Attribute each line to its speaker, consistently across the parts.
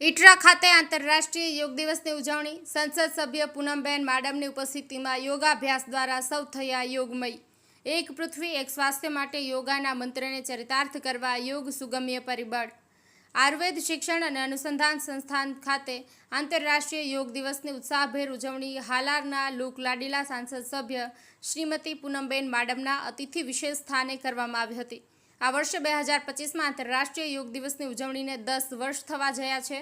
Speaker 1: ઇટરા ખાતે આંતરરાષ્ટ્રીય યોગ દિવસની ઉજવણી. સંસદ સભ્ય પૂનમબેન માડમની ઉપસ્થિતિમાં યોગાભ્યાસ દ્વારા સૌ થયા યોગમય. એક પૃથ્વી એક સ્વાસ્થ્ય માટે યોગાના મંત્રને ચરિતાર્થ કરવા યોગ સુગમ્ય પરિબળ. આયુર્વેદ શિક્ષણ અને અનુસંધાન સંસ્થાન ખાતે આંતરરાષ્ટ્રીય યોગ દિવસની ઉત્સાહભેર ઉજવણી. હાલારના લોકલાડીલા સાંસદ સભ્ય શ્રીમતી પૂનમબેન માડમના અતિથિ વિશેષ સ્થાને કરવામાં આવી હતી. આ વર્ષે 2025માં આંતરરાષ્ટ્રીય યોગ દિવસની ઉજવણીને 10 વર્ષ થવા જયા છે.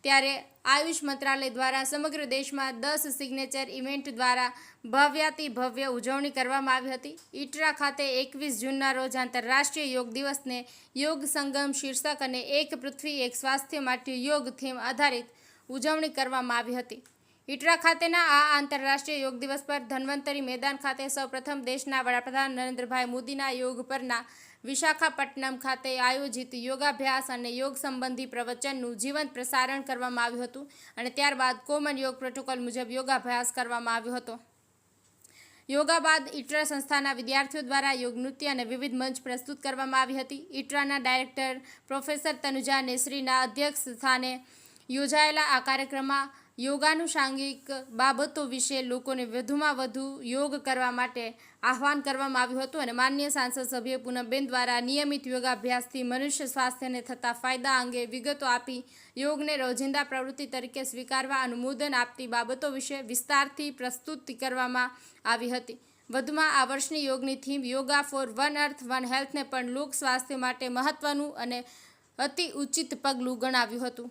Speaker 1: ત્યારે આયુષ મંત્રાલય દ્વારા સમગ્ર દેશમાં 10 સિગ્નેચર ઇવેન્ટ દ્વારા ભવ્યાતિભવ્ય ઉજવણી કરવામાં આવી હતી. ઇટરા ખાતે 21 જૂનના રોજ આંતરરાષ્ટ્રીય યોગ દિવસને યોગ સંગમ શીર્ષક અને એક પૃથ્વી એક સ્વાસ્થ્ય માટે યોગ થીમ આધારિત ઉજવણી કરવામાં આવી હતી. ઇટરા ખાતેના આ આંતરરાષ્ટ્રીય યોગ દિવસ પર ધન્વંતરી મેદાન ખાતે સૌપ્રથમ દેશના વડાપ્રધાન નરેન્દ્રભાઈ મોદીના યોગ પરના વિશાખાપટ્ટનમ ખાતે આયોજિત યોગાભ્યાસ અને યોગ સંબંધી પ્રવચનનું જીવંત પ્રસારણ કરવામાં આવ્યું હતું અને ત્યારબાદ કોમન યોગ પ્રોટોકોલ મુજબ યોગાભ્યાસ કરવામાં આવ્યો હતો. યોગા બાદ ઇટરા સંસ્થાના વિદ્યાર્થીઓ દ્વારા યોગ નૃત્ય અને વિવિધ મંચ પ્રસ્તુત કરવામાં આવી હતી. ઇટરાના ડાયરેક્ટર પ્રોફેસર તનુજા નેસરીના અધ્યક્ષ સ્થાને યોજાયેલા આ કાર્યક્રમમાં યોગાનુષાંગિક બાબતો વિશે લોકોને વધુમાં વધુ યોગ કરવા માટે આહ્વાન કરવામાં આવ્યું હતું અને માનનીય સાંસદ સભ્ય પૂનમબેન દ્વારા નિયમિત યોગાભ્યાસથી મનુષ્ય સ્વાસ્થ્યને થતા ફાયદા અંગે વિગતો આપી યોગને રોજિંદા પ્રવૃત્તિ તરીકે સ્વીકારવા અનુમોદન આપતી બાબતો વિશે વિસ્તારથી પ્રસ્તુતિ કરવામાં આવી હતી. વધુમાં આ વર્ષની યોગની theme yoga for one earth one હેલ્થને પણ લોક સ્વાસ્થ્ય માટે મહત્વનું અને અતિ ઉચિત પગલું ગણાવ્યું હતું.